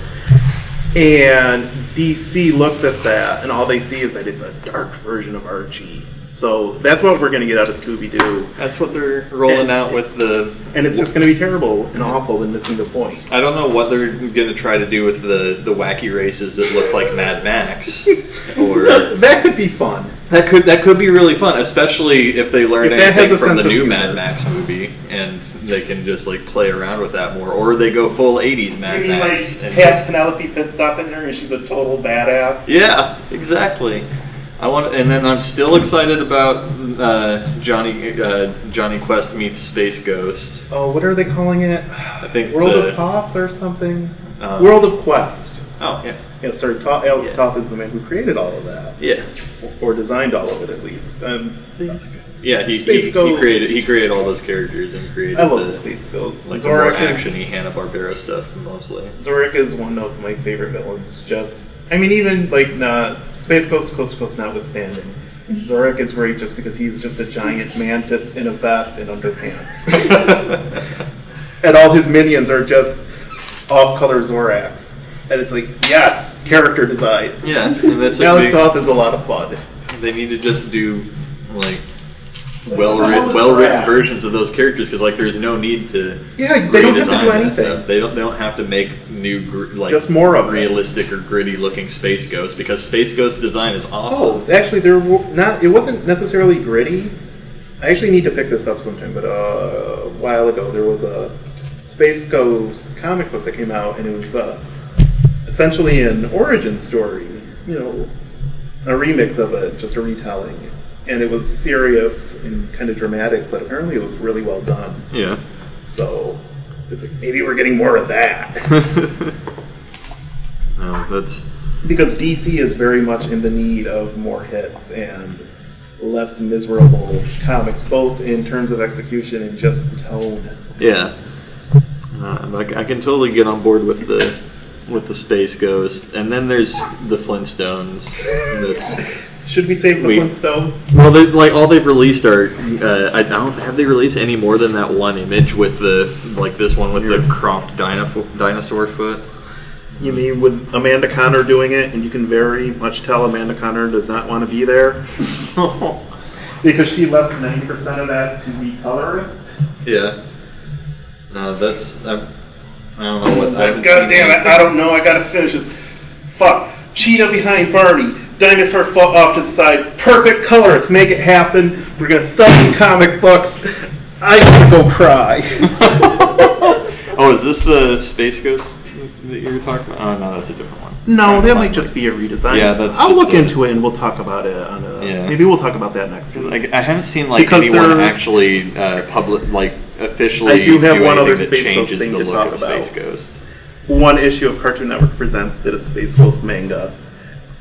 And DC looks at that, and all they see is that it's a dark version of Archie. So that's what we're going to get out of Scooby-Doo. That's what they're rolling out with the... And it's just going to be terrible and awful and missing the point. I don't know what they're going to try to do with the wacky races that looks like Mad Max. Or that could be fun. That could be really fun, especially if they learn anything from the new Mad Max movie, and they can just play around with that more. Or they go full 80s Mad Max. Maybe have Penelope Pitstop in there and she's a total badass. Yeah, exactly. And then I'm still excited about Johnny Quest meets Space Ghost. Oh, what are they calling it? I think World of Toth or something. World of Quest. Oh yeah. Yeah, sorry. Alex Toth is the man who created all of that. Yeah. Or designed all of it, at least. Yeah, he created all those characters and created. I love Space Ghost. The more actiony Hanna-Barbera stuff mostly. Zorik is one of my favorite villains. Even Space Ghost Coast to Coast notwithstanding, Zorik is great just because he's just a giant mantis in a vest and underpants. And all his minions are just off-color Zoraks. And it's yes, character design. Yeah, and that's Alex Toth is a lot of fun. They need to just do like well-written versions of those characters because like there's no need to they don't have to do anything. Stuff. They don't have to make new just more of realistic or gritty looking Space Ghost because Space Ghost design is awesome. Oh, actually, it wasn't necessarily gritty. I actually need to pick this up sometime, but a while ago there was a Space Ghost comic book that came out, and it was essentially an origin story, a remix of it, just a retelling. And it was serious and kind of dramatic, but apparently it was really well done. Yeah. So it's like maybe we're getting more of that. No, that's because DC is very much in the need of more hits and less miserable comics, both in terms of execution and just tone. Yeah. I can totally get on board with the Space Ghost, and then there's the Flintstones. Should we save the Flintstones? Well, all they've released are have they released any more than that one image with this one with the cropped dinosaur foot? You mean with Amanda Conner doing it, and you can very much tell Amanda Conner does not want to be there because she left 90% of that to be colorist. Yeah. That's I don't know what. God damn it! I don't know. I gotta finish this. Fuck. Cheetah behind Barney. Dinosaur foot off to the side. Perfect colors. Make it happen. We're gonna sell some comic books. I gotta go cry. Oh, is this the Space Ghost that you were talking about? Oh no, that's a different one. No, that might just be a redesign. Yeah, I'll look into it and we'll talk about it. Maybe we'll talk about that next week. I haven't seen anyone actually officially. I do have one other that Space Ghost changes thing the to look talk of about. Space Ghost. One issue of Cartoon Network Presents did a Space Ghost manga.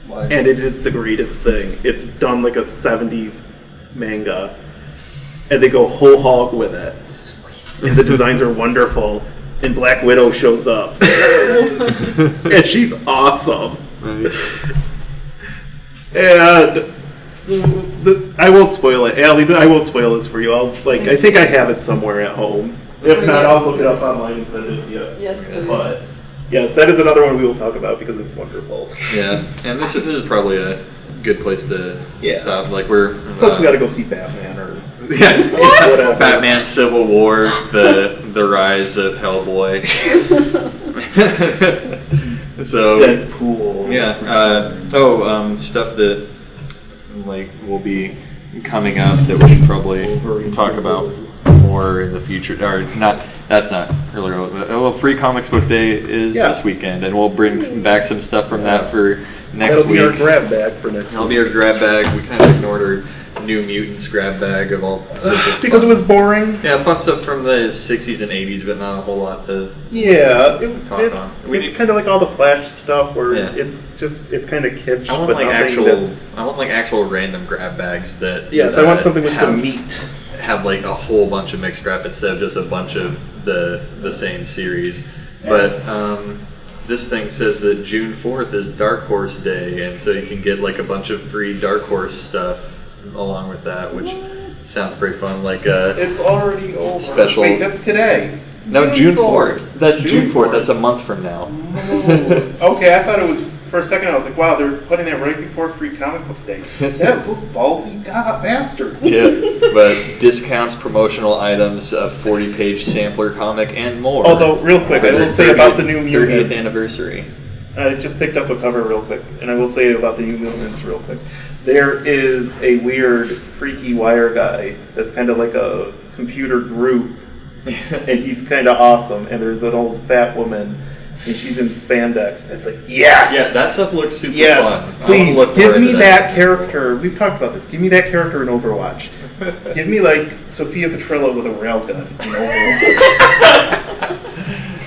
And it is the greatest thing. It's done like a 70s manga. And they go whole hog with it. And the designs are wonderful. And Black Widow shows up. And she's awesome. And I won't spoil it. Allie, I won't spoil this for you. I think I have it somewhere at home. If not, I'll look it up online and send it to you. Yes, please. But yes, that is another one we will talk about because it's wonderful. Yeah, and this is probably a good place to stop. Plus, we got to go see Batman or whatever. Batman, Civil War, the rise of Hellboy. So Deadpool. Yeah. Stuff that will be coming up that we should probably talk about more in the future, or not. That's not really relevant. Well, Free Comics Book Day is this weekend, and we'll bring back some stuff from that for next week. That'll be our grab bag for next week. That'll be our grab bag. We kind of ignored our New Mutants grab bag of all because it was boring. Yeah, fun stuff from the 60s and 80s, but not a whole lot to talk on. It's kind of like all the Flash stuff where it's kind of kitsch. I want actual random grab bags that. Yes, I want something with some meat. Have a whole bunch of mixed crap instead of just a bunch of the same series. Yes. But this thing says that June 4th is Dark Horse Day, and so you can get a bunch of free Dark Horse stuff along with that, which sounds pretty fun. It's already over. Special. Wait, that's today. No, June 4th. That's June 4th. That's a month from now. Okay, I thought it was. For a second, I was like, wow, they're putting that right before Free Comic Book Day. Yeah, those ballsy bastards. Yeah, but discounts, promotional items, a 40-page sampler comic, and more. Although, real quick, I will say about the New Mutants. 30th anniversary. I just picked up a cover real quick, and I will say about the New Mutants real quick. There is a weird, freaky wire guy that's kind of like a computer group, and he's kind of awesome. And there's an old fat woman. And she's in spandex. It's like, yes! Yeah, that stuff looks super fun. Please, give me that character. We've talked about this. Give me that character in Overwatch. Give me, Sophia Petrillo with a railgun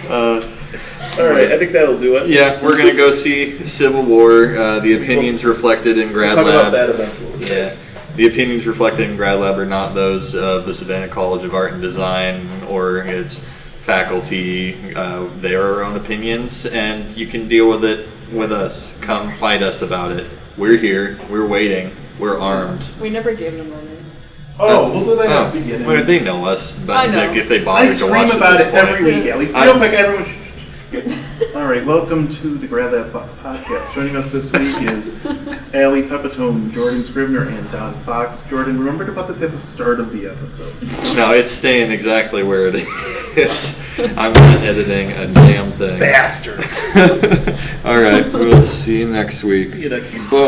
All right, I think that'll do it. Yeah, we're going to go see Civil War. The opinions reflected in Grad Lab. We'll talk about that eventually. Yeah. The opinions reflected in Grad Lab are not those of the Savannah College of Art and Design or its faculty. They are our own opinions, and you can deal with it with us. Come fight us about it. We're here. We're waiting. We're armed. We never gave them our names. We'll do that at the beginning. Well, they know us, but I know. if they bother I to watch scream about it every week, Allie. Real quick, everyone. All All right, welcome to the Grad Lab Podcast. Joining us this week is Allie Pepitone, Jordan Scribner, and Don Fox. Jordan, remember to put this at the start of the episode. No, it's staying exactly where it is. I'm not editing a damn thing. Bastard! All right, we'll see you next week. See you next week. Bye.